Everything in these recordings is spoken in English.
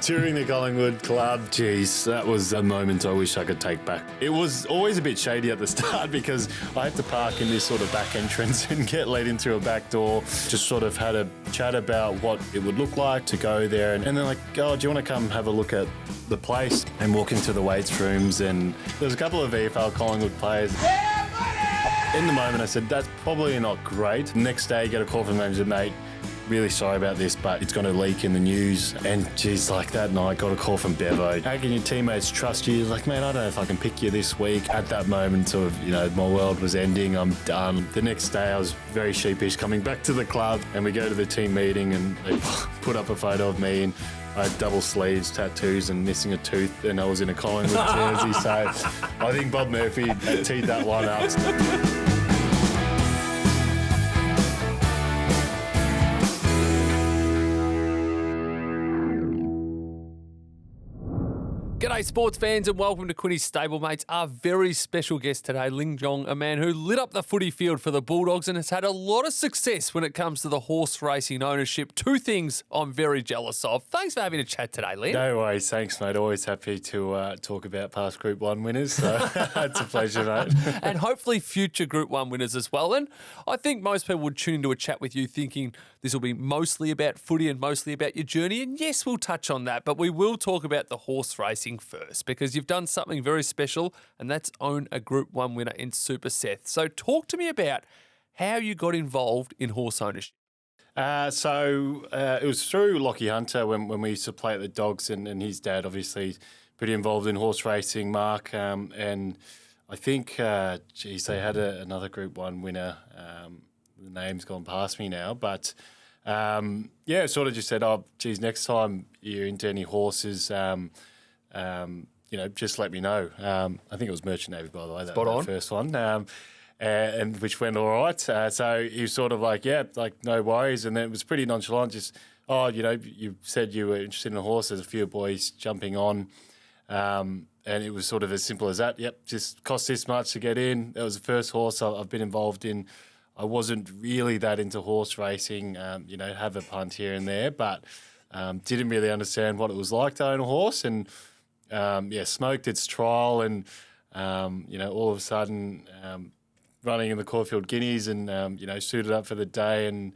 Touring the Collingwood club, geez, that was a moment I wish I could take back. It was always a bit shady at the start because I had to park in this sort of back entrance and get led into a back door. Just sort of had a chat about what it would look like to go there. And they're like, oh, do you want to come have a look at the place? And walk into the weights rooms, and there was a couple of AFL Collingwood players. In the moment, I said, that's probably not great. Next day, get a call from the manager, mate, really sorry about this, but it's going to leak in the news. And geez, like that night, got a call from Bevo. How can your teammates trust you? Like, man, I don't know if I can pick you this week. At that moment, sort of, my world was ending. I'm done. The next day, I was very sheepish coming back to the club, and we go to the team meeting, and they put up a photo of me, and I had double sleeves, tattoos, and missing a tooth, and I was in a Collingwood jersey. So I think Bob Murphy teed that one up. G'day sports fans and welcome to Quinny's Stablemates. Our very special guest today, Lin Jong, a man who lit up the footy field for the Bulldogs and has had a lot of success when it comes to the horse racing ownership. Two things I'm very jealous of. Thanks for having a chat today, Lin. No worries, thanks mate. Always happy to talk about past Group 1 winners, so it's a pleasure, mate. And hopefully future Group 1 winners as well. And I think most people would tune into a chat with you thinking this will be mostly about footy and mostly about your journey. And yes, we'll touch on that, but we will talk about the horse racing first because you've done something very special, and that's own a Group 1 winner in Super Seth. So talk to me about how you got involved in horse ownership. It was through Lockie Hunter when we used to play at the Dogs, and his dad obviously pretty involved in horse racing, Mark, and I think, they had another Group 1 winner. The name's gone past me now, but sort of just said, oh, geez, next time you're into any horses, just let me know. I think it was Merchant Navy, by the way, that first one, and which went all right. So he was sort of like, yeah, like no worries. And then it was pretty nonchalant, just, you said you were interested in a horse. There's a few boys jumping on. And it was sort of as simple as that. Yep, just cost this much to get in. That was the first horse I've been involved in. I wasn't really that into horse racing, have a punt here and there, but didn't really understand what it was like to own a horse, and smoked its trial, and all of a sudden running in the Caulfield Guineas, and suited up for the day, and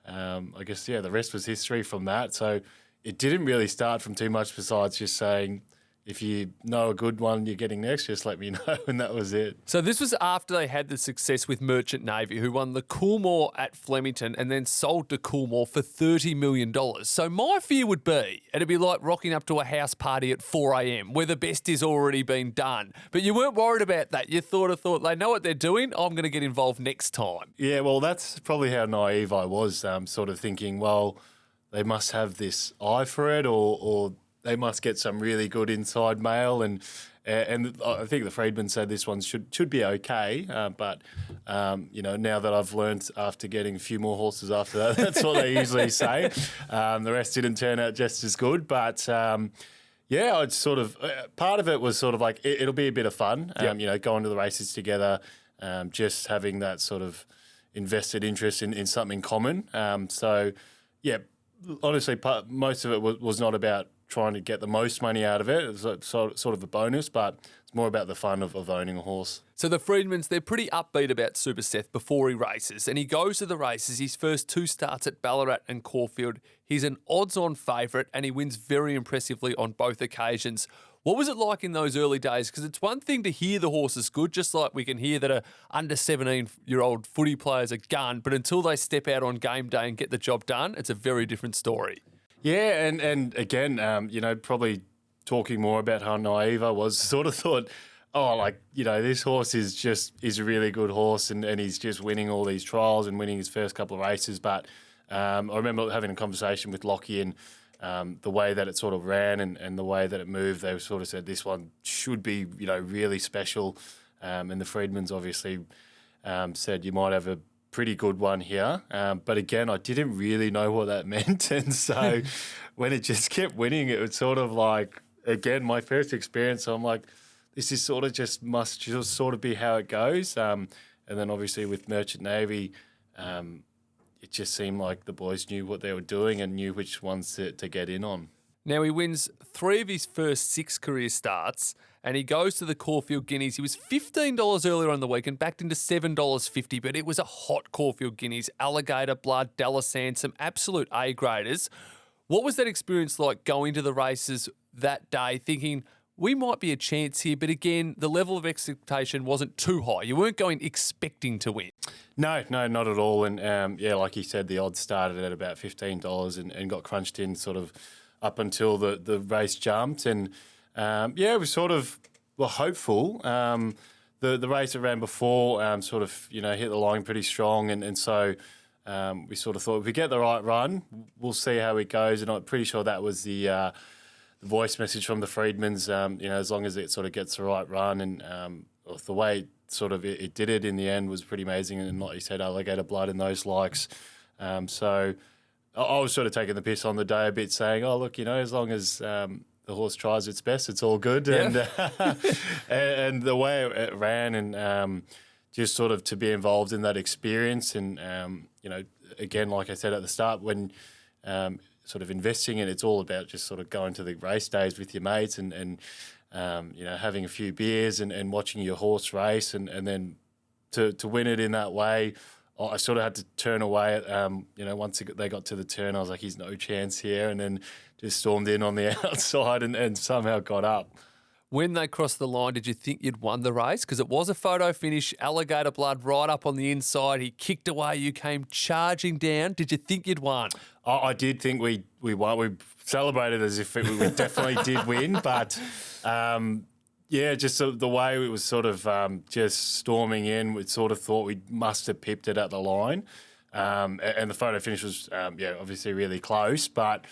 I guess the rest was history from that. So it didn't really start from too much besides just saying, if you know a good one you're getting next, just let me know, and that was it. So this was after they had the success with Merchant Navy, who won the Coolmore at Flemington and then sold to Coolmore for $30 million. So my fear would be it'd be like rocking up to a house party at 4 a.m. where the best is already been done. But you weren't worried about that. You thought, they know what they're doing, I'm going to get involved next time. Yeah, well, that's probably how naive I was, sort of thinking, well, they must have this eye for it, or they must get some really good inside mail, and I think the Freedman said this one should be okay. But now that I've learnt after getting a few more horses after that, that's what they usually say. The rest didn't turn out just as good, but I'd sort of part of it was sort of like it'll be a bit of fun. Going to the races together, just having that sort of invested interest in something common. Honestly, most of it was not about trying to get the most money out of it. It was sort of a bonus, but it's more about the fun of owning a horse. So the Freedmans, they're pretty upbeat about Super Seth before he races, and he goes to the races. His first 2 starts at Ballarat and Caulfield. He's an odds-on favourite, and he wins very impressively on both occasions. What was it like in those early days? Because it's one thing to hear the horse is good, just like we can hear that a under 17-year-old footy player's a gun, but until they step out on game day and get the job done, it's a very different story. Yeah, and again, probably talking more about how naive I was, sort of thought, this horse is a really good horse, and he's just winning all these trials and winning his first couple of races. But I remember having a conversation with Lockie, and the way that it sort of ran and the way that it moved, they sort of said this one should be, really special. And the Freedmans obviously said you might have a pretty good one here. But again, I didn't really know what that meant. And so when it just kept winning, it was sort of like, again, my first experience, I'm like, this is must just sort of be how it goes. And then obviously with Merchant Navy, it just seemed like the boys knew what they were doing and knew which ones to get in on. Now, he wins 3 of his first 6 career starts and he goes to the Caulfield Guineas. He was $15 earlier on the week and backed into $7.50, but it was a hot Caulfield Guineas. Alligator Blood, Dallasand, some absolute A-graders. What was that experience like going to the races that day thinking, we might be a chance here, but again, the level of expectation wasn't too high. You weren't going expecting to win. No, not at all. And like you said, the odds started at about $15 and got crunched in sort of up until the race jumped. And we sort of were hopeful. The race that ran before sort of, hit the line pretty strong. And so we sort of thought if we get the right run, we'll see how it goes. And I'm pretty sure that was the voice message from the Freedmans, as long as it sort of gets the right run. And the way it did it in the end was pretty amazing. And like you said, Alligator Blood and those likes. So I was sort of taking the piss on the day a bit, saying, oh, look, as long as the horse tries its best, it's all good. Yeah. And the way it ran and just sort of to be involved in that experience and, again, like I said at the start, when sort of investing in it's all about just sort of going to the race days with your mates and having a few beers and watching your horse race and then to win it in that way. I sort of had to turn away at, once they got to the turn, I was like, he's no chance here. And then just stormed in on the outside and somehow got up. When they crossed the line, did you think you'd won the race? Because it was a photo finish, Alligator Blood right up on the inside. He kicked away. You came charging down. Did you think you'd won? I did think we won. We celebrated as if we definitely did win. But, just the way it was sort of just storming in, we sort of thought we must have pipped it at the line. And the photo finish was, obviously really close. But,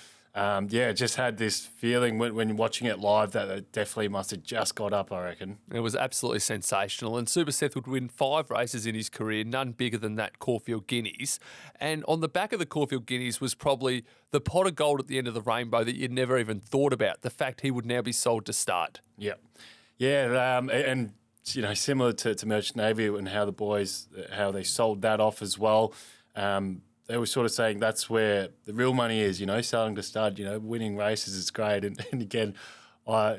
just had this feeling when watching it live that it definitely must have just got up, I reckon. It was absolutely sensational. And Super Seth would win 5 races in his career, none bigger than that Caulfield Guineas. And on the back of the Caulfield Guineas was probably the pot of gold at the end of the rainbow that you'd never even thought about, the fact he would now be sold to start. Yeah. Yeah, and similar to Merchant Navy and how the boys, how they sold that off as well. They were sort of saying that's where the real money is, selling to stud, winning races is great. And again, I,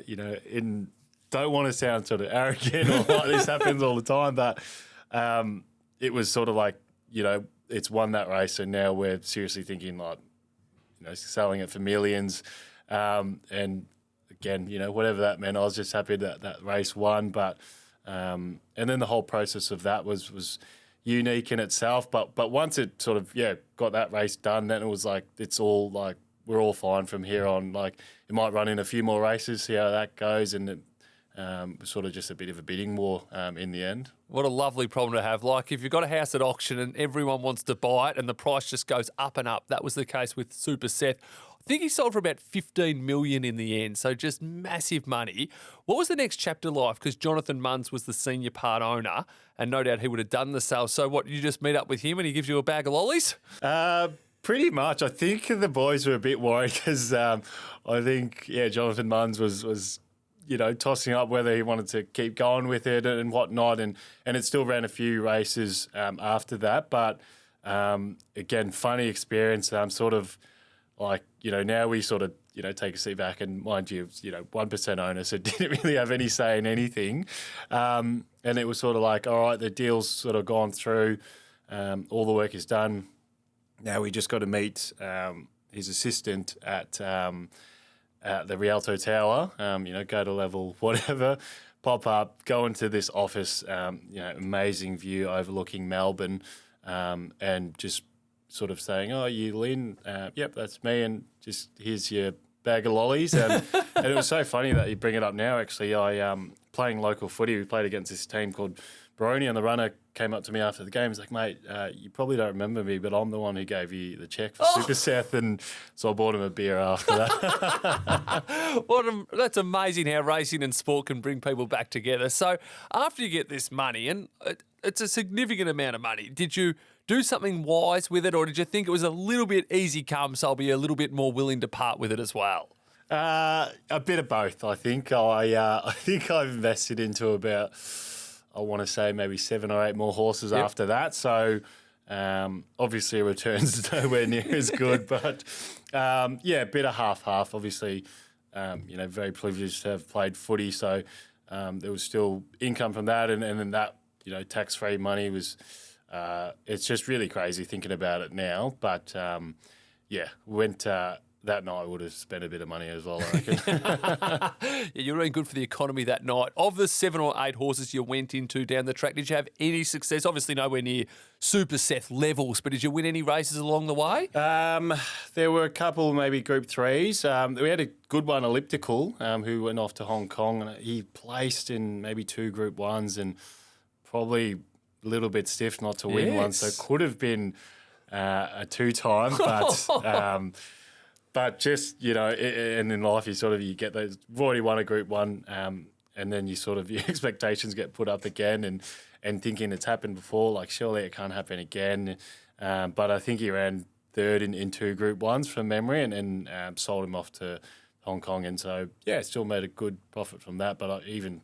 don't want to sound sort of arrogant or like this happens all the time, but it was sort of like, it's won that race. And now we're seriously thinking like, selling it for millions. And again, whatever that meant, I was just happy that race won. But and then the whole process of that was unique in itself. But once it sort of got that race done, then it was like it's all like we're all fine from here on. Like it might run in a few more races, see how that goes, and it was sort of just a bit of a bidding war in the end. What a lovely problem to have. Like if you've got a house at auction and everyone wants to buy it and the price just goes up and up. That was the case with Super Seth. I think he sold for about $15 million in the end, so just massive money. What was the next chapter like? Because Jonathan Munns was the senior part owner, and no doubt he would have done the sale. So what, you just meet up with him and he gives you a bag of lollies? Pretty much. I think the boys were a bit worried because I think, Jonathan Munns was tossing up whether he wanted to keep going with it and whatnot, and it still ran a few races after that. But again, funny experience. Sort of like now we sort of take a seat back, and mind you, 1% owner, so didn't really have any say in anything. And it was sort of like, all right, the deal's sort of gone through, all the work is done. Now we just got to meet his assistant at the Rialto Tower, go to level whatever, pop up, go into this office, amazing view overlooking Melbourne, and just sort of saying, oh, you Lin? Yep, that's me, and just here's your bag of lollies. And it was so funny that you bring it up now, actually. I playing local footy, we played against this team called Baroni, and the runner came up to me after the game. He's like, mate, you probably don't remember me, but I'm the one who gave you the check for Super Seth. And so I bought him a beer after that. That's amazing how racing and sport can bring people back together. So after you get this money, and it's a significant amount of money, did you do something wise with it, or did you think it was a little bit easy come, so I'll be a little bit more willing to part with it as well? A bit of both, I think. I think I've invested into about, I want to say maybe 7 or 8 more horses after that. So, Obviously, returns nowhere near as good, but a bit of half-half. Obviously, very privileged to have played footy, so there was still income from that, and then that, tax-free money was. It's just really crazy thinking about it now, but went. That night would have spent a bit of money as well, I reckon. Yeah, you were doing good for the economy that night. Of the 7 or 8 horses you went into down the track, did you have any success? Obviously nowhere near Super Seth levels, but did you win any races along the way? There were a couple maybe Group 3s. We had a good one, Elliptical, who went off to Hong Kong, and he placed in maybe 2 Group 1s and probably a little bit stiff not to win one, so it could have been a 2-time, but... But just, and in life you get those, you've already won a Group 1 and then your expectations get put up again and thinking it's happened before, like surely it can't happen again. But I think he ran third in 2 Group 1s from memory and sold him off to Hong Kong. And so, still made a good profit from that. But even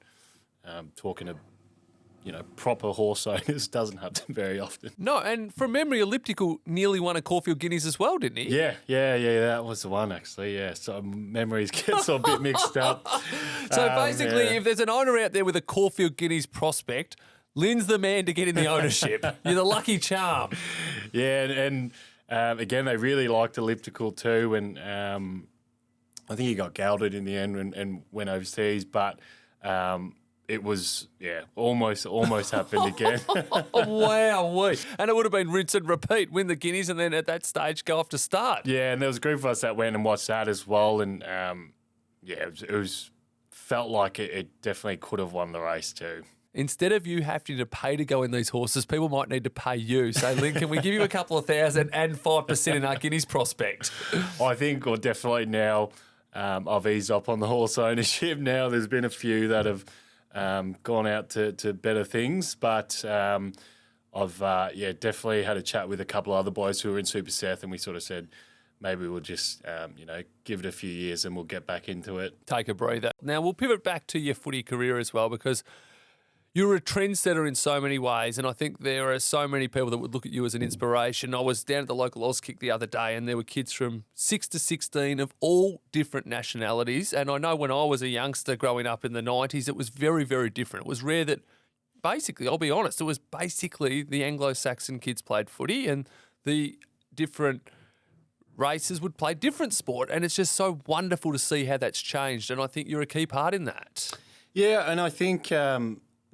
talking to proper horse owners doesn't happen very often. No, and from memory, Elliptical nearly won a Caulfield Guineas as well, didn't he? Yeah, that was the one actually, yeah. So memories get a bit mixed up. So basically, if there's an owner out there with a Caulfield Guineas prospect, Lin's the man to get in the ownership. You're the lucky charm. Yeah, and again, they really liked Elliptical too, and I think he got gelded in the end and went overseas, but... it was, almost happened again. Wow. And it would have been rinse and repeat, win the Guineas and then at that stage go off to start. Yeah, and there was a group of us that went and watched that as well. And, it felt like it definitely could have won the race too. Instead of you having to pay to go in these horses, people might need to pay you. So, Lin, can we give you a couple of thousand and 5% in our Guineas prospect? I think, or definitely now, I've eased up on the horse ownership now. There's been a few that have... gone out to better things, but I've definitely had a chat with a couple of other boys who were in Super Seth, and we sort of said maybe we'll just give it a few years and we'll get back into it. Take a breather. Now we'll pivot back to your footy career as well, because you're a trendsetter in so many ways, and I think there are so many people that would look at you as an inspiration. I was down at the local Auskick the other day, and there were kids from 6 to 16 of all different nationalities. And I know when I was a youngster growing up in the 90s, it was very, very different. It was rare that, basically, I'll be honest, it was basically the Anglo-Saxon kids played footy, and the different races would play different sport. And it's just so wonderful to see how that's changed. And I think you're a key part in that. Yeah, and I think...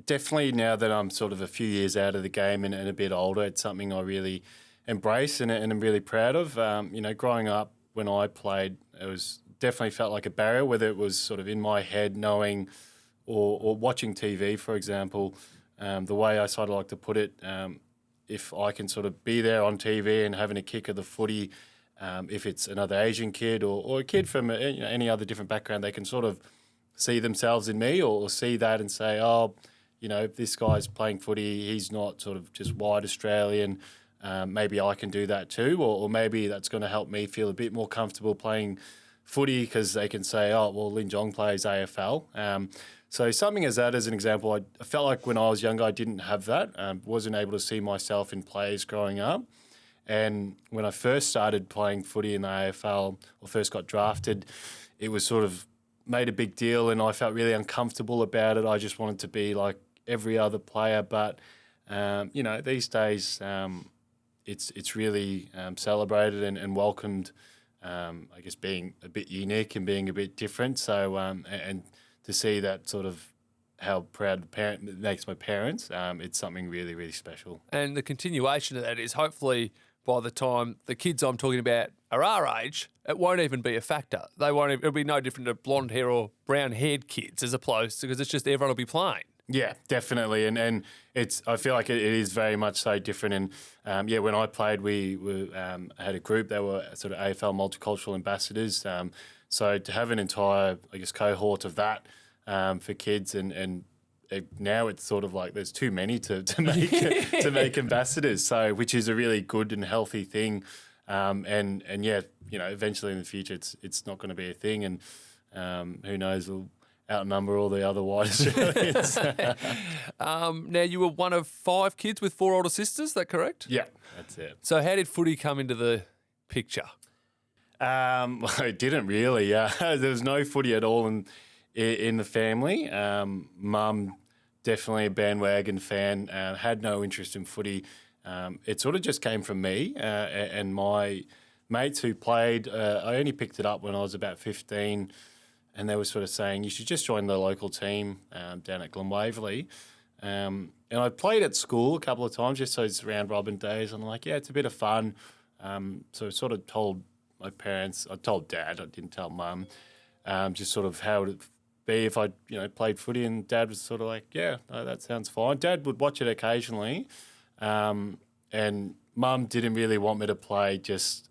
definitely now that I'm sort of a few years out of the game and a bit older, it's something I really embrace and I'm really proud of. Growing up when I played, it was definitely felt like a barrier, whether it was sort of in my head knowing or watching TV, for example. The way I sort of like to put it, if I can sort of be there on TV and having a kick of the footy, if it's another Asian kid or a kid from any other different background, they can sort of see themselves in me or see that and say, oh, if this guy's playing footy, he's not sort of just white Australian, maybe I can do that too, or maybe that's going to help me feel a bit more comfortable playing footy because they can say, oh, well, Lin Jong plays AFL. So something as that as an example, I felt like when I was younger, I didn't have that, wasn't able to see myself in players growing up. And when I first started playing footy in the AFL or first got drafted, it was sort of made a big deal and I felt really uncomfortable about it. I just wanted to be like every other player, but these days it's really celebrated and welcomed. I guess being a bit unique and being a bit different. So and to see that sort of how proud the parent makes my parents, it's something really, really special. And the continuation of that is hopefully by the time the kids I'm talking about are our age, it won't even be a factor. It'll be no different to blonde hair or brown haired kids as opposed to, because it's just everyone will be playing. Yeah, definitely, and I feel like it is very much so different. And when I played, we had a group that were sort of AFL multicultural ambassadors. So to have an entire, cohort of that for kids, and now it's sort of like there's too many to make to make ambassadors. So which is a really good and healthy thing. Eventually in the future, it's not going to be a thing, and who knows. outnumber all the other white Australians. Now, you were one of 5 kids with 4 older sisters, is that correct? Yeah, that's it. So how did footy come into the picture? Well, it didn't really. There was no footy at all in the family. Mum, definitely a bandwagon fan, had no interest in footy. It sort of just came from me and my mates who played. I only picked it up when I was about 15, and they were sort of saying, you should just join the local team down at Glenwaverley. And I played at school a couple of times, just those round robin days. And I'm like, yeah, it's a bit of fun. So I sort of told my parents, I told Dad, I didn't tell Mum, just sort of how it would be if I, played footy. And Dad was sort of like, yeah, no, that sounds fine. Dad would watch it occasionally. And Mum didn't really want me to play, just,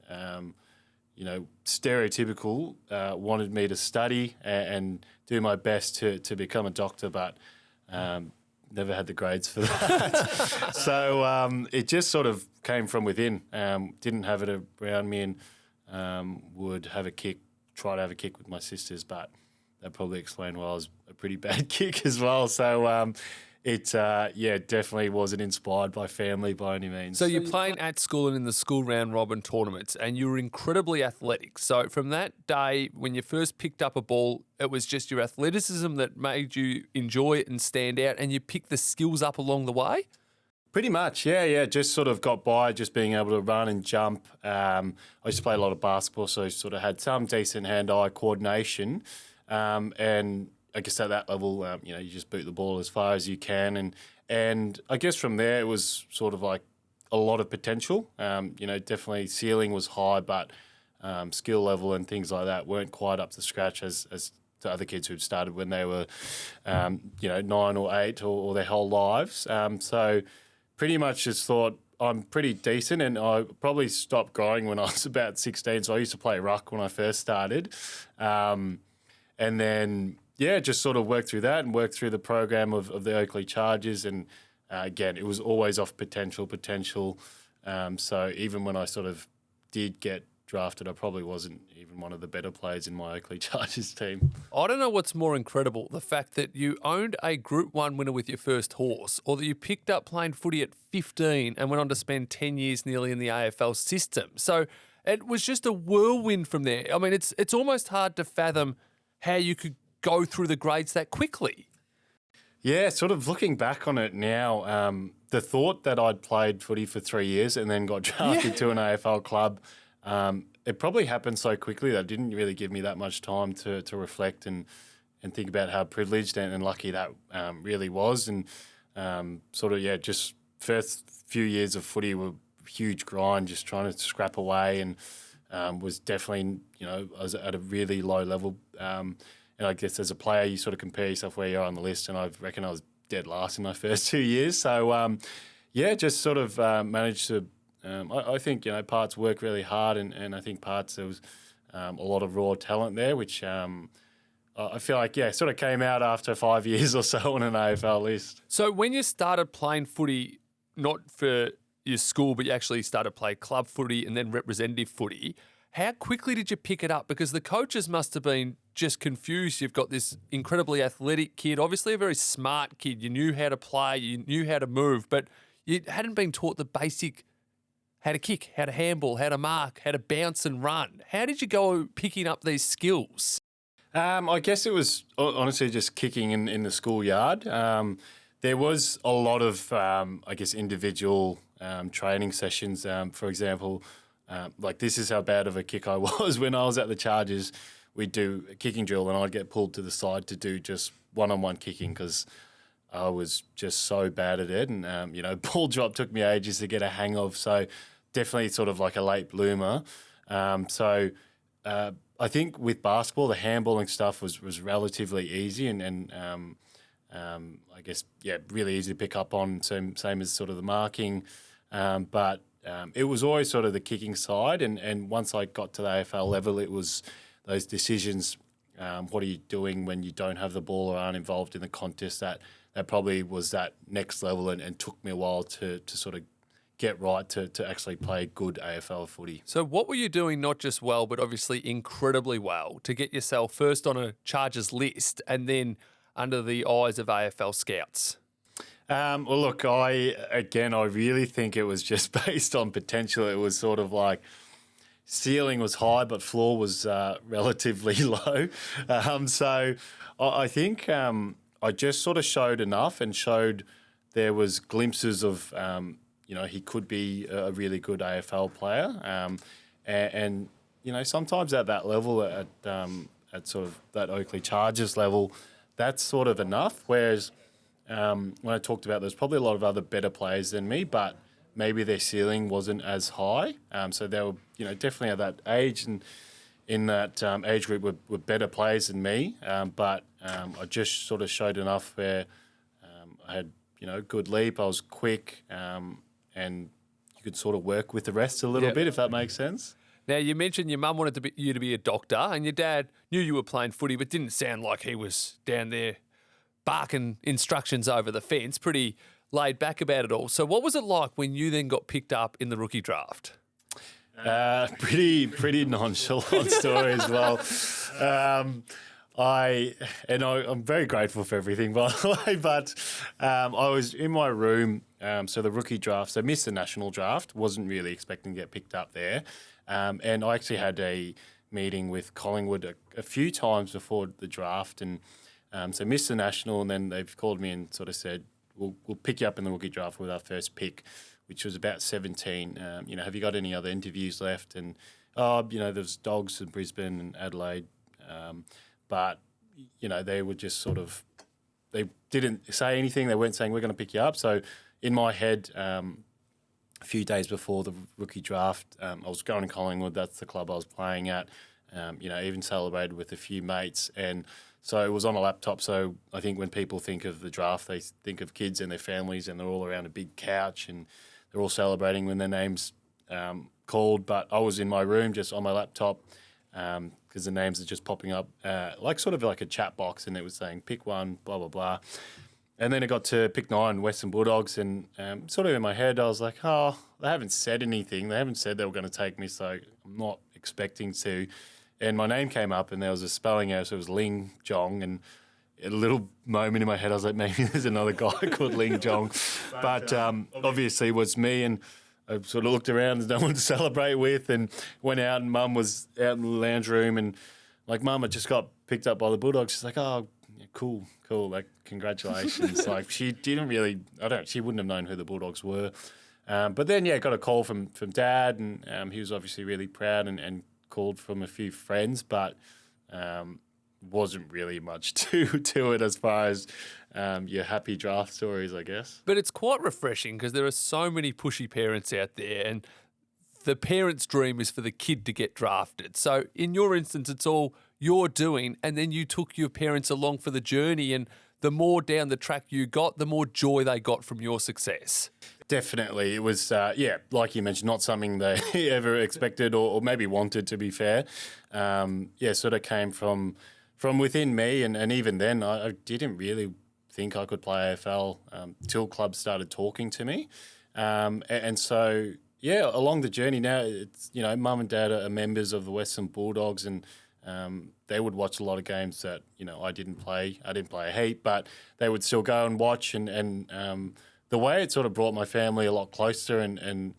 stereotypical, wanted me to study and do my best to become a doctor, but never had the grades for that. So it just sort of came from within. Didn't have it around me, and would try to have a kick with my sisters, but that probably explained why I was a pretty bad kick as well. So it definitely wasn't inspired by family by any means. So you're playing at school and in the school round robin tournaments, and you were incredibly athletic. So from that day when you first picked up a ball, it was just your athleticism that made you enjoy it and stand out, and you picked the skills up along the way? Pretty much, yeah. Just sort of got by just being able to run and jump. I used to play a lot of basketball, so sort of had some decent hand-eye coordination. And I guess at that level, you just boot the ball as far as you can. And I guess from there, it was sort of like a lot of potential. Definitely ceiling was high, but skill level and things like that weren't quite up to scratch as the other kids who'd started when they were, 9 or 8 or their whole lives. So pretty much just thought I'm pretty decent, and I probably stopped growing when I was about 16. So I used to play ruck when I first started. And then, just sort of worked through that and worked through the program of the Oakley Chargers. And again, it was always off potential. So even when I sort of did get drafted, I probably wasn't even one of the better players in my Oakley Chargers team. I don't know what's more incredible, the fact that you owned a Group 1 winner with your first horse, or that you picked up playing footy at 15 and went on to spend 10 years nearly in the AFL system. So it was just a whirlwind from there. I mean, it's almost hard to fathom how you could go through the grades that quickly. Yeah, sort of looking back on it now, the thought that I'd played footy for 3 years and then got drafted to an AFL club, it probably happened so quickly that it didn't really give me that much time to reflect and think about how privileged and lucky that really was. And just first few years of footy were huge grind, just trying to scrap away, and was definitely, I was at a really low level. And I guess as a player, you sort of compare yourself where you are on the list, and I reckon I was dead last in my first 2 years. So, just sort of managed to, I think, parts work really hard, and I think parts there was a lot of raw talent there, which I feel like, sort of came out after 5 years or so on an AFL list. So when you started playing footy, not for your school, but you actually started playing club footy and then representative footy, how quickly did you pick it up? Because the coaches must have been just confused. You've got this incredibly athletic kid, obviously a very smart kid. You knew how to play, you knew how to move, but you hadn't been taught the basic how to kick, how to handball, how to mark, how to bounce and run. How did you go picking up these skills? I guess it was honestly just kicking in the schoolyard. There was a lot of, individual training sessions. For example, this is how bad of a kick I was when I was at the Chargers. We'd do a kicking drill and I'd get pulled to the side to do just one-on-one kicking because I was just so bad at it. And, ball drop took me ages to get a hang of. So definitely sort of like a late bloomer. I think with basketball, the handballing stuff was relatively easy and really easy to pick up on, same as sort of the marking. But it was always sort of the kicking side. And once I got to the AFL level, it was those decisions, what are you doing when you don't have the ball or aren't involved in the contest, that probably was that next level and took me a while to sort of get right to actually play good AFL footy. So what were you doing not just well, but obviously incredibly well to get yourself first on a Chargers list and then under the eyes of AFL scouts? Well, look, I really think it was just based on potential. It was sort of like ceiling was high, but floor was relatively low. So I think I just sort of showed enough and showed there was glimpses of, he could be a really good AFL player. And sometimes at that level, at sort of that Oakley Chargers level, that's sort of enough. Whereas when I talked about there's probably a lot of other better players than me, but maybe their ceiling wasn't as high. So they were, definitely at that age and in that age group were better players than me. But I just sort of showed enough where I had, good leap. I was quick and you could sort of work with the rest a little bit, if that makes sense. Now, you mentioned your mum wanted you to be a doctor and your dad knew you were playing footy but didn't sound like he was down there barking instructions over the fence, pretty laid back about it all. So what was it like when you then got picked up in the rookie draft? Pretty nonchalant story as well. I'm very grateful for everything, by the way, but I was in my room, so the rookie draft, so missed the national draft, wasn't really expecting to get picked up there. And I actually had a meeting with Collingwood a few times before the draft, and so missed the national, and then they've called me and sort of said, we'll pick you up in the rookie draft with our first pick, which was about 17. Have you got any other interviews left? And, there's Dogs in Brisbane and Adelaide, but, they were just sort of, they didn't say anything. They weren't saying, we're going to pick you up. So in my head, a few days before the rookie draft, I was going to Collingwood. That's the club I was playing at. Even celebrated with a few mates. And so it was on a laptop. So I think when people think of the draft, they think of kids and their families, and they're all around a big couch and they're all celebrating when their name's called. But I was in my room just on my laptop because the names are just popping up, like sort of like a chat box, and it was saying pick one, blah, blah, blah. And then it got to pick 9, Western Bulldogs, and sort of in my head I was like, oh, they haven't said anything. They haven't said they were going to take me, so I'm not expecting to. And my name came up and there was a spelling error, so it was Lin Jong, and a little moment in my head I was like, maybe there's another guy called Lin Jong. But obviously it was me, and I sort of looked around, there's no one to celebrate with, and went out, and Mum was out in the lounge room, and like, Mum, I just got picked up by the Bulldogs. She's like, oh, yeah, cool, like, congratulations. Like, she didn't really, she wouldn't have known who the Bulldogs were. But then, got a call from Dad, and he was obviously really proud and called from a few friends, but wasn't really much to it as far as your happy draft stories, I guess. But it's quite refreshing because there are so many pushy parents out there, and the parent's dream is for the kid to get drafted. So in your instance, it's all you're doing, and then you took your parents along for the journey, and the more down the track you got, the more joy they got from your success. Definitely. It was, like you mentioned, not something they ever expected or maybe wanted, to be fair. Sort of came from within me, and even then I didn't really think I could play AFL till clubs started talking to me. And so, along the journey now, it's, Mum and Dad are members of the Western Bulldogs, and they would watch a lot of games that, I didn't play. I didn't play a heap, but they would still go and watch, and the way it sort of brought my family a lot closer, and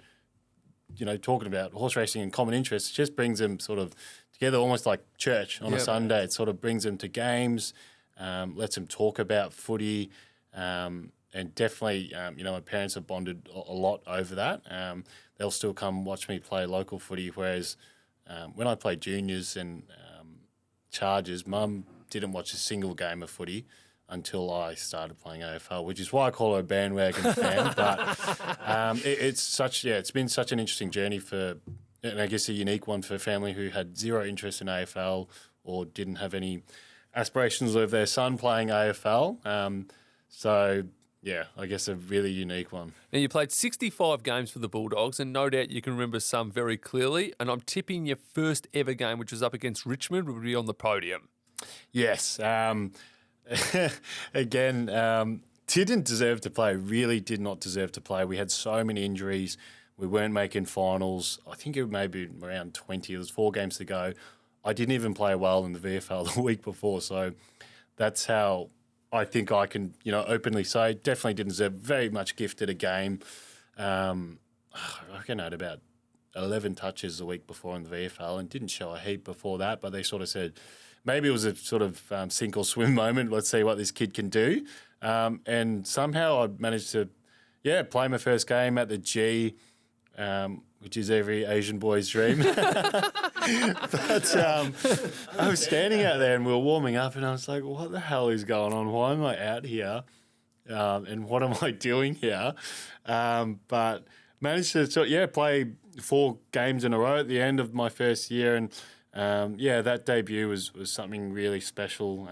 talking about horse racing and common interests, just brings them sort of together, almost like church on a Sunday. It sort of brings them to games, lets them talk about footy, and definitely, my parents have bonded a lot over that. They'll still come watch me play local footy, whereas when I played juniors and Chargers, Mum didn't watch a single game of footy until I started playing AFL, which is why I call her a bandwagon fan. But it's been such an interesting journey and I guess a unique one for a family who had zero interest in AFL or didn't have any aspirations of their son playing AFL. I guess a really unique one. Now, you played 65 games for the Bulldogs, and no doubt you can remember some very clearly. And I'm tipping your first ever game, which was up against Richmond, would be on the podium. Yes. Again, didn't deserve to play, really did not deserve to play. We had so many injuries. We weren't making finals. I think it may be around 20. There was 4 games to go. I didn't even play well in the VFL the week before. So that's how I think I can, openly say, definitely didn't deserve, very much gifted a game. I reckon I had about 11 touches the week before in the VFL and didn't show a heap before that, but they sort of said maybe it was a sort of sink or swim moment. Let's see what this kid can do. And somehow I managed to, play my first game at the G, which is every Asian boy's dream. But I was standing out there and we were warming up and I was like, what the hell is going on? Why am I out here? And what am I doing here? But managed to play 4 games in a row at the end of my first year. And, that debut was something really special.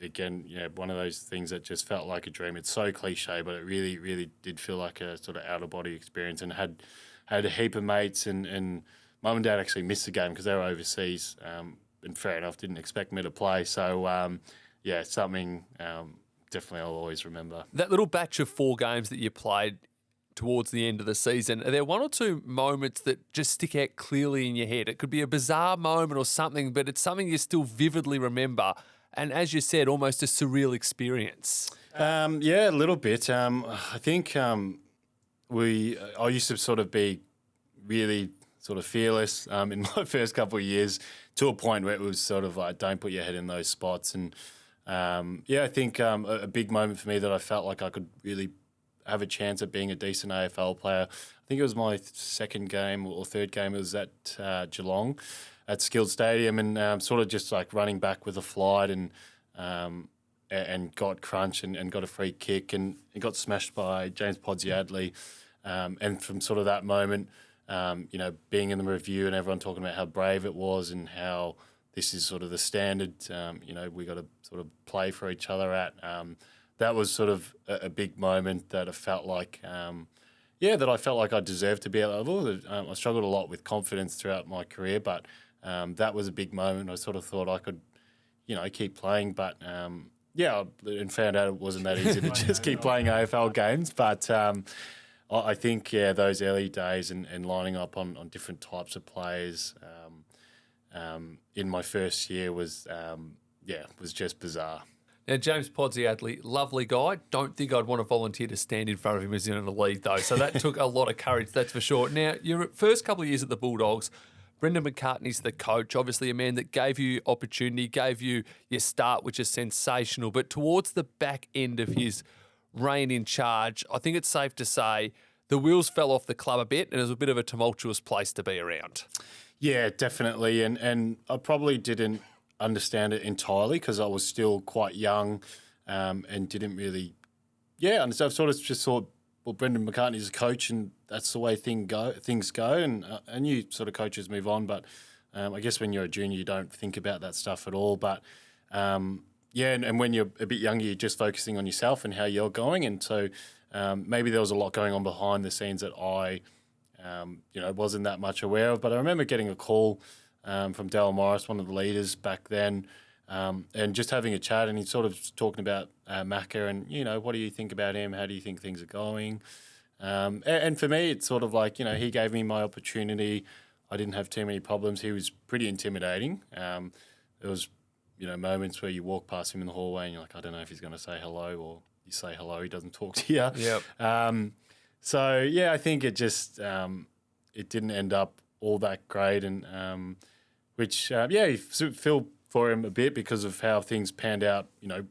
Again, one of those things that just felt like a dream. It's so cliche, but it really, really did feel like a sort of out-of-body experience, and had a heap of mates, and Mum and Dad actually missed the game because they were overseas, and fair enough, didn't expect me to play. So, something definitely I'll always remember. That little batch of 4 games that you played towards the end of the season, are there 1 or 2 moments that just stick out clearly in your head? It could be a bizarre moment or something, but it's something you still vividly remember. And as you said, almost a surreal experience. A little bit. I think I used to sort of be really sort of fearless in my first couple of years, to a point where it was sort of like, don't put your head in those spots. And I think a big moment for me that I felt like I could really have a chance at being a decent AFL player. I think it was my 2nd game or 3rd game. It was at Geelong at Skilled Stadium, and sort of just like running back with a flight, and got crunch and got a free kick, and got smashed by James Podsiadly. And from sort of that moment, being in the review and everyone talking about how brave it was and how this is sort of the standard, we got to sort of play for each other at. That was sort of a big moment that I felt like, I deserved to be at that level. I struggled a lot with confidence throughout my career, but that was a big moment. I sort of thought I could, keep playing, but and found out it wasn't that easy to just keep playing AFL games. But I think, those early days and lining up on different types of players in my first year was just bizarre. Now, James Podsiadly, lovely guy. Don't think I'd want to volunteer to stand in front of him as in a lead, though. So that took a lot of courage, that's for sure. Now, your first couple of years at the Bulldogs, Brendan McCartney's the coach, obviously a man that gave you opportunity, gave you your start, which is sensational. But towards the back end of his reign in charge, I think it's safe to say the wheels fell off the club a bit, and it was a bit of a tumultuous place to be around. Yeah, definitely. And I probably didn't understand it entirely because I was still quite young and didn't really, and so I sort of just thought, well, Brendan McCartney's a coach and that's the way things go. And I knew sort of coaches move on, but I guess when you're a junior, you don't think about that stuff at all. But and when you're a bit younger, you're just focusing on yourself and how you're going. And so maybe there was a lot going on behind the scenes that I, wasn't that much aware of. But I remember getting a call from Dale Morris, one of the leaders back then, and just having a chat, and he's sort of talking about Macca and, what do you think about him? How do you think things are going? And for me, it's sort of like, he gave me my opportunity. I didn't have too many problems. He was pretty intimidating. There was, moments where you walk past him in the hallway and you're like, I don't know if he's going to say hello, or you say hello, he doesn't talk to you. Yep. I think it just, it didn't end up all that great, and you feel for him a bit because of how things panned out,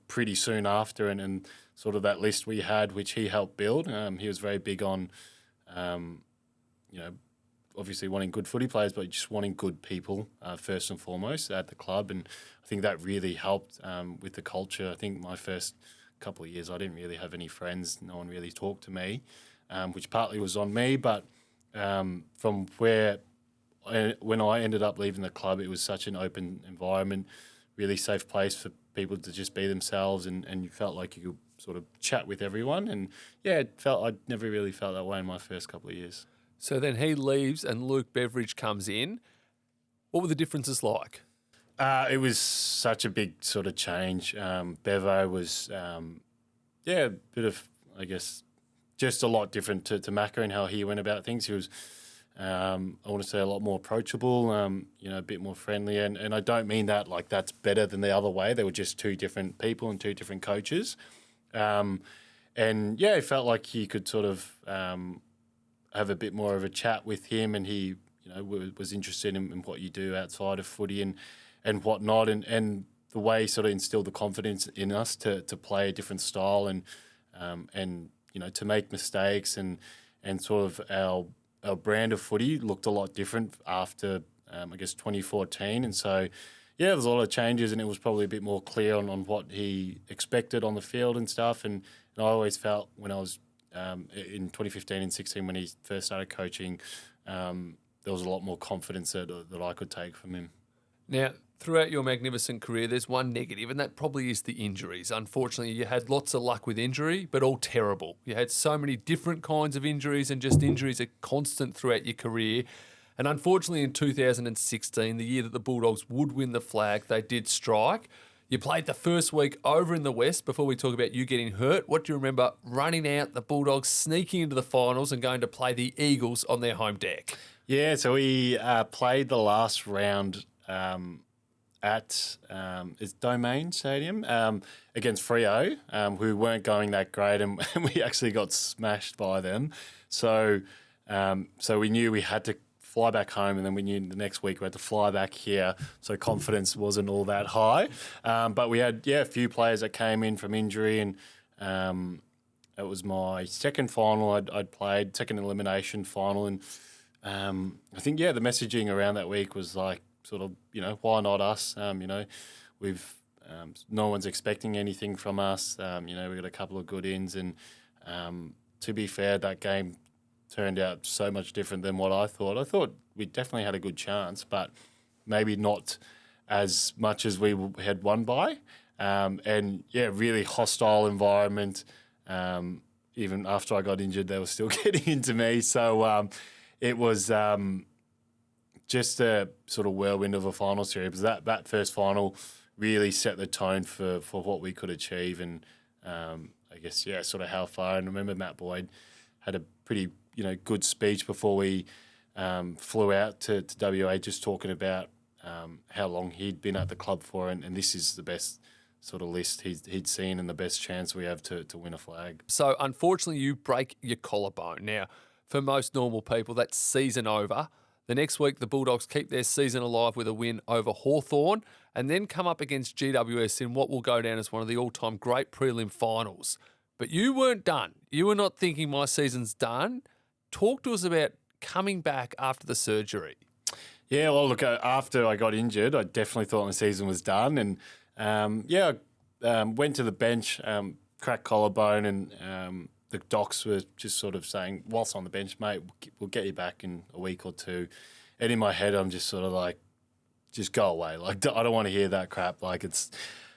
pretty soon after, and sort of that list we had, which he helped build. He was very big on, obviously wanting good footy players, but just wanting good people first and foremost at the club, and I think that really helped with the culture. I think my first couple of years, I didn't really have any friends. No one really talked to me, which partly was on me, but from when I ended up leaving the club, it was such an open environment, really safe place for people to just be themselves, and you felt like you could sort of chat with everyone. And I never really felt that way in my first couple of years. So then he leaves and Luke Beveridge comes in. What were the differences like? It was such a big sort of change. Bevo was a bit of, I guess, just a lot different to Macca and how he went about things. He was, I want to say, a lot more approachable, a bit more friendly. And I don't mean that like that's better than the other way. They were just two different people and two different coaches. It felt like you could sort of have a bit more of a chat with him, and he, was interested in what you do outside of footy and whatnot, and the way he sort of instilled the confidence in us to play a different style and to make mistakes and sort of our brand of footy looked a lot different after 2014, and so. Yeah, there's a lot of changes, and it was probably a bit more clear on what he expected on the field and stuff. And I always felt when I was in 2015 and 16 when he first started coaching, there was a lot more confidence that I could take from him. Now, throughout your magnificent career, there's one negative, and that probably is the injuries. Unfortunately, you had lots of luck with injury, but all terrible. You had so many different kinds of injuries, and just injuries are constant throughout your career. And unfortunately, in 2016, the year that the Bulldogs would win the flag, they did strike. You played the first week over in the West before we talk about you getting hurt. What do you remember running out, the Bulldogs sneaking into the finals and going to play the Eagles on their home deck? Yeah, so we played the last round at it's Domain Stadium against Freo, who weren't going that great, and we actually got smashed by them. So we knew we had to fly back home, and then we knew the next week we had to fly back here, so confidence wasn't all that high. But we had, a few players that came in from injury, and it was my second final I'd played, second elimination final, and I think, the messaging around that week was like, sort of, why not us? We've no one's expecting anything from us. We got a couple of good ins, and to be fair, that game turned out so much different than what I thought. I thought we definitely had a good chance, but maybe not as much as we had won by. Really hostile environment. Even after I got injured, they were still getting into me. So it was just a sort of whirlwind of a final series. That first final really set the tone for what we could achieve, and sort of how far. And I remember Matt Boyd had a pretty good speech before we flew out to WA, just talking about how long he'd been at the club for, and this is the best sort of list he'd seen and the best chance we have to win a flag. So unfortunately, you break your collarbone. Now, for most normal people, that's season over. The next week, the Bulldogs keep their season alive with a win over Hawthorn, and then come up against GWS in what will go down as one of the all-time great prelim finals. But you weren't done. You were not thinking my season's done. Talk to us about coming back after the surgery. Yeah, well, look, after I got injured, I definitely thought my season was done. And, I went to the bench, cracked collarbone, and the docs were just sort of saying, whilst on the bench, mate, we'll get you back in a week or two. And in my head, I'm just sort of like, just go away. Like, I don't want to hear that crap. Like, it's,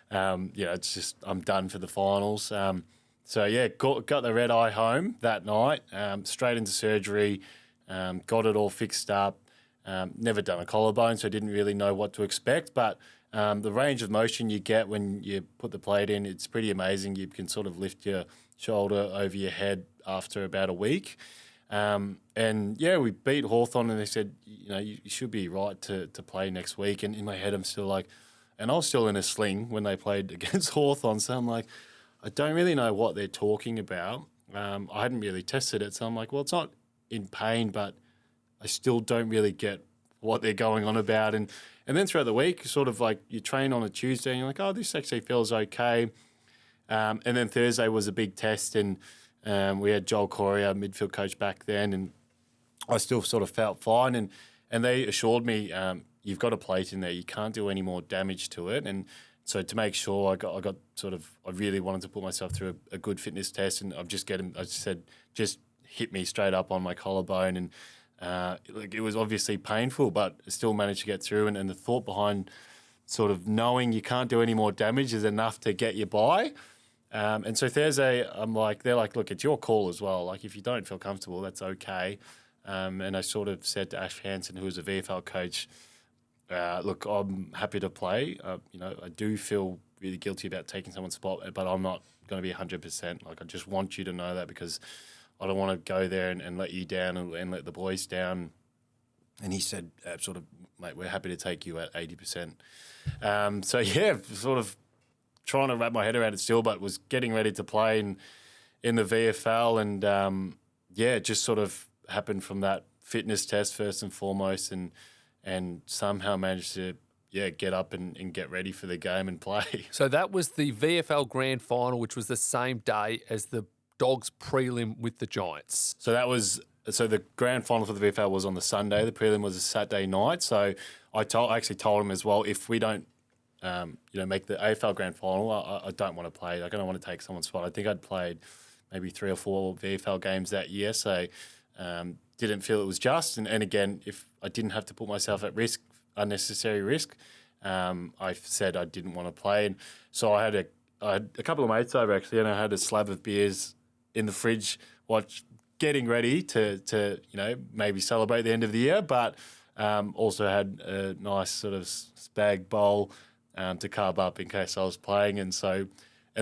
it's just, I'm done for the finals. Got the red eye home that night, straight into surgery, got it all fixed up. Never done a collarbone, so I didn't really know what to expect. But the range of motion you get when you put the plate in, it's pretty amazing. You can sort of lift your shoulder over your head after about a week. We beat Hawthorn, and they said, you should be right to play next week. And in my head, I'm still like, and I was still in a sling when they played against Hawthorn, so I'm like, I don't really know what they're talking about. I hadn't really tested it, so I'm like, well, it's not in pain, but I still don't really get what they're going on about. And then throughout the week, sort of like you train on a Tuesday and you're like, oh, this actually feels okay. And then Thursday was a big test, and we had Joel Corey, our midfield coach back then, and I still sort of felt fine. And they assured me, you've got a plate in there, you can't do any more damage to it. And so to make sure, I really wanted to put myself through a good fitness test, and I just said, just hit me straight up on my collarbone. And it was obviously painful, but I still managed to get through. And the thought behind sort of knowing you can't do any more damage is enough to get you by. And so Thursday, they're like, look, it's your call as well. Like, if you don't feel comfortable, that's okay. And I sort of said to Ash Hansen, who was a VFL coach, look, I'm happy to play. I do feel really guilty about taking someone's spot, but I'm not going to be 100%. Like, I just want you to know that, because I don't want to go there and let you down and let the boys down. And he said, sort of, mate, we're happy to take you at 80%. So, yeah, sort of trying to wrap my head around it still, but was getting ready to play in the VFL. And, it just sort of happened from that fitness test first and foremost, and somehow managed to, get up and get ready for the game and play. So that was the VFL Grand Final, which was the same day as the Dogs prelim with the Giants. So the grand final for the VFL was on the Sunday. The prelim was a Saturday night. So I actually told him as well, if we don't, make the AFL grand final, I don't want to play. Like, I don't want to take someone's spot. I think I'd played maybe 3 or 4 VFL games that year, so didn't feel it was just. And again, if I didn't have to put myself at risk, unnecessary risk, I said I didn't want to play. And so I had a couple of mates over actually, and I had a slab of beers in the fridge, getting ready to maybe celebrate the end of the year, but also had a nice sort of spag bowl to carb up in case I was playing. And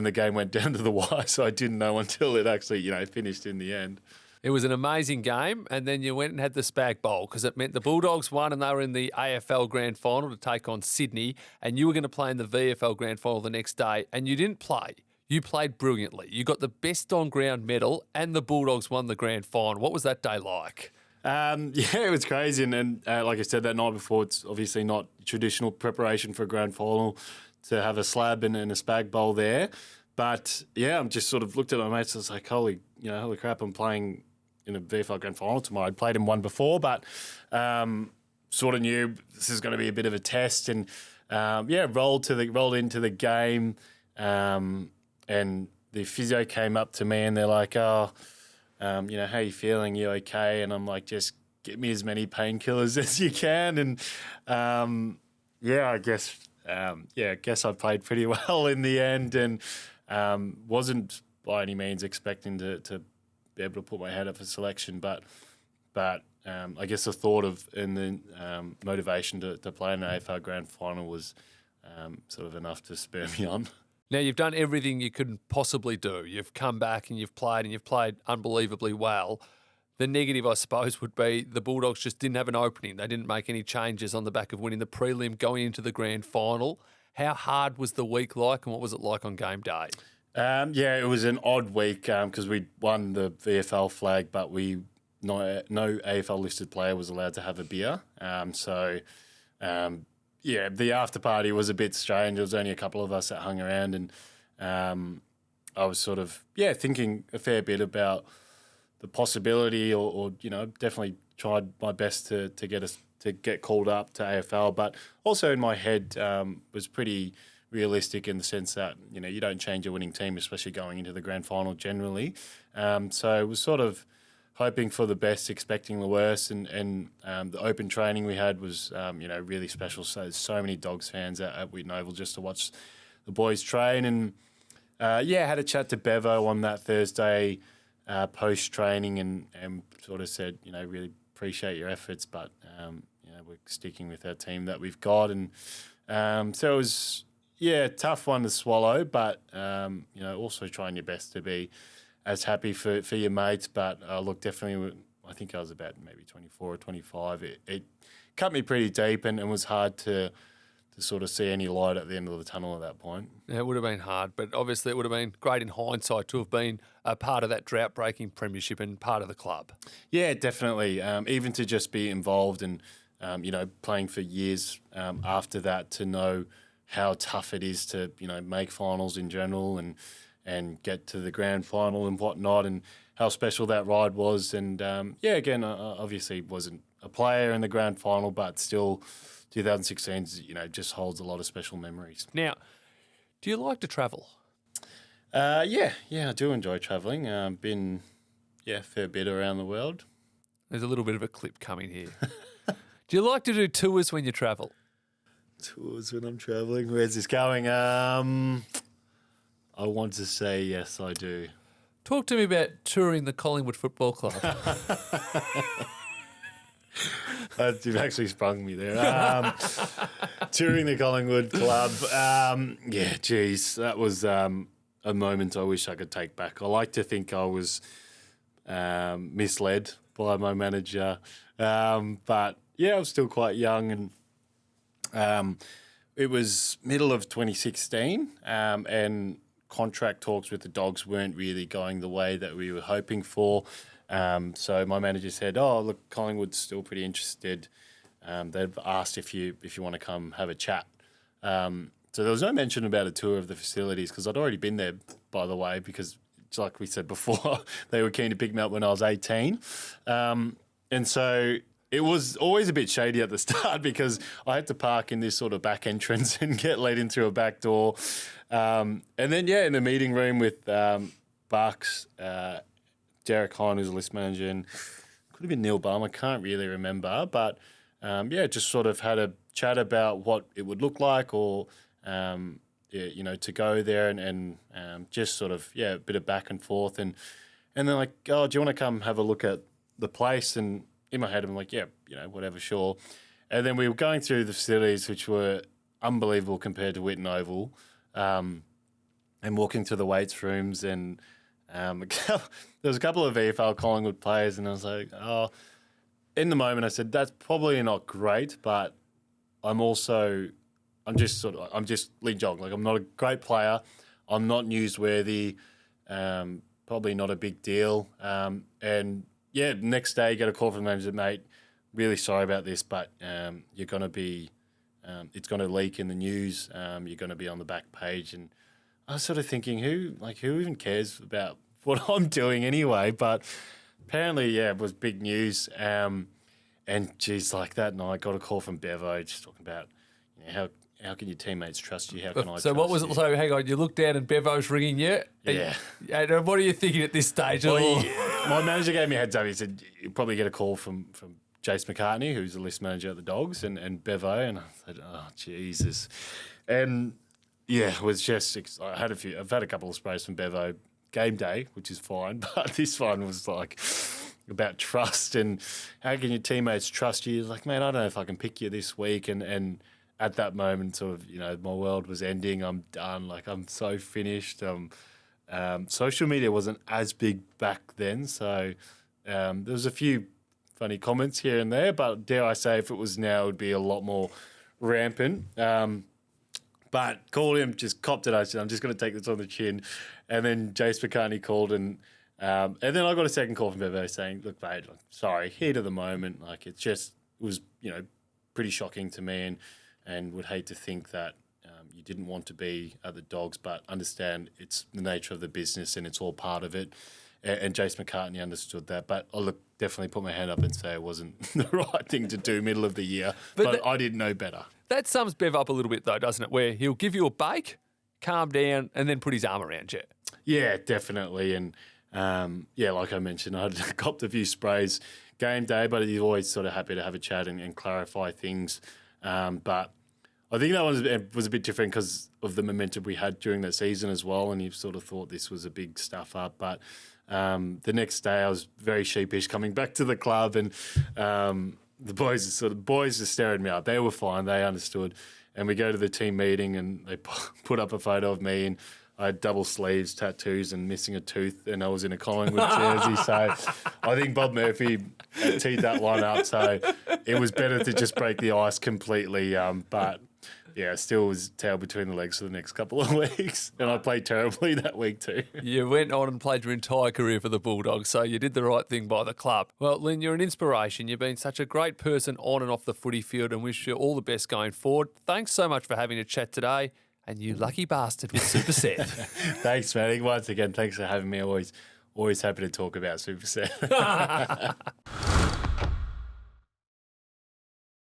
the game went down to the wire, so I didn't know until it actually finished in the end. It was an amazing game, and then you went and had the Spag Bowl because it meant the Bulldogs won and they were in the AFL Grand Final to take on Sydney, and you were going to play in the VFL Grand Final the next day, and you didn't play. You played brilliantly. You got the best on-ground medal, and the Bulldogs won the Grand Final. What was that day like? It was crazy, and like I said that night before, it's obviously not traditional preparation for a Grand Final to have a slab and a Spag Bowl there. But, I'm just sort of looked at my mates and I was like, holy crap, I'm playing in a VFL Grand Final tomorrow. I'd played in one before, but sort of knew this is going to be a bit of a test, and rolled into the game, and the physio came up to me and they're like, how are you feeling? You okay? And I'm like, just get me as many painkillers as you can. And I guess I played pretty well in the end, and wasn't by any means expecting to be able to put my head up for selection, but I guess the thought of and the motivation to play in an AFL Grand Final was sort of enough to spur me on. Now, you've done everything you could possibly do. You've come back and you've played unbelievably well. The negative, I suppose, would be the Bulldogs just didn't have an opening. They didn't make any changes on the back of winning the prelim, going into the Grand Final. How hard was the week like, and what was it like on game day? It was an odd week because we won the VFL flag, but no AFL listed player was allowed to have a beer. The after party was a bit strange. There was only a couple of us that hung around, and I was sort of thinking a fair bit about the possibility, or definitely tried my best to get called up to AFL, but also in my head was pretty realistic in the sense that you don't change a winning team, especially going into the grand final generally. So it was sort of hoping for the best, expecting the worst, and the open training we had was really special. So there's so many Dogs fans at Whitten Oval just to watch the boys train, and had a chat to Bevo on that Thursday post training, and sort of said really appreciate your efforts, but we're sticking with our team that we've got, and so it was. Tough one to swallow, but also trying your best to be as happy for your mates. But look, definitely, I think I was about maybe 24 or 25. It cut me pretty deep, and was hard to sort of see any light at the end of the tunnel at that point. Yeah, it would have been hard, but obviously it would have been great in hindsight to have been a part of that drought-breaking premiership and part of the club. Yeah, definitely. Even to just be involved and playing for years after that, to know how tough it is to make finals in general and get to the grand final and whatnot, and how special that ride was. And again, obviously wasn't a player in the grand final, but still 2016 just holds a lot of special memories. Now, do you like to travel? I do enjoy travelling. Been a fair bit around the world. There's a little bit of a clip coming here. Do you like to do tours when you travel? Tours when I'm travelling? Where's this going? I want to say yes, I do. Talk to me about touring the Collingwood Football Club. You've actually sprung me there. Touring the Collingwood club. That was a moment I wish I could take back. I like to think I was misled by my manager. But yeah, I was still quite young, and it was middle of 2016, and contract talks with the Dogs weren't really going the way that we were hoping for. So my manager said, "Oh, look, Collingwood's still pretty interested. They've asked if you want to come have a chat." So there was no mention about a tour of the facilities because I'd already been there, by the way, because like we said before, they were keen to pick me up when I was 18. And so it was always a bit shady at the start because I had to park in this sort of back entrance and get let in through a back door. And then, in the meeting room with Bucks, Derek Hine, who's a list manager, and could have been Neil Baum, I can't really remember. But, just sort of had a chat about what it would look like or, to go there and just sort of, a bit of back and forth. And then like, "Oh, do you want to come have a look at the place?" And in my head, I'm like, whatever, sure. And then we were going through the facilities, which were unbelievable compared to Whitten Oval, and walking through the weights rooms. And there was a couple of VFL Collingwood players, and I was like, in the moment, I said, that's probably not great, but I'm just Lin Jong. Like, I'm not a great player. I'm not newsworthy. Probably not a big deal. Next day, get a call from the manager, "Mate, really sorry about this, but you're going to be, it's going to leak in the news. You're going to be on the back page." And I was sort of thinking, who even cares about what I'm doing anyway? But apparently, it was big news. And geez, like that night, I got a call from Bevo just talking about how can your teammates trust you? How can I trust you? So what was it? So hang on, you looked down and Bevo's ringing you? Yeah. And what are you thinking at this stage? My manager gave me a heads up. He said, "You'll probably get a call from Jace McCartney, who's the list manager at the Dogs, and Bevo." And I said, "Oh, Jesus." And it was just, I've had a couple of sprays from Bevo game day, which is fine, but this one was like about trust and how can your teammates trust you? Like, "Man, I don't know if I can pick you this week." And at that moment, sort of, my world was ending. I'm done. Like, I'm so finished. Social media wasn't as big back then, so there was a few funny comments here and there, but dare I say, if it was now, it would be a lot more rampant. But called him, just copped it. I said, "I'm just going to take this on the chin." And then Jace McCartney called, and then I got a second call from Bevo saying, "Look, mate, sorry, heat of the moment. Like, it was, pretty shocking to me, and would hate to think that you didn't want to be at the Dogs, but understand it's the nature of the business and it's all part of it." And Jace McCartney understood that. But I'll definitely put my hand up and say it wasn't the right thing to do middle of the year. But I didn't know better. That sums Bev up a little bit, though, doesn't it? Where he'll give you a bake, calm down, and then put his arm around you. Yeah, definitely. And, like I mentioned, I had copped a few sprays game day, but he's always sort of happy to have a chat and clarify things. But I think that one was a bit different because of the momentum we had during that season as well, and he sort of thought this was a big stuff up. But the next day I was very sheepish coming back to the club, and the boys are staring me up. They were fine. They understood. And we go to the team meeting and they put up a photo of me, and I had double sleeves, tattoos, and missing a tooth, and I was in a Collingwood jersey. So I think Bob Murphy teed that one up. So it was better to just break the ice completely. But still was tail between the legs for the next couple of weeks. And I played terribly that week too. You went on and played your entire career for the Bulldogs, so you did the right thing by the club. Well, Lin, you're an inspiration. You've been such a great person on and off the footy field, and wish you all the best going forward. Thanks so much for having a chat today. And you lucky bastard with Super Seth. Thanks, Matty. Once again, thanks for having me. Always happy to talk about Super Seth.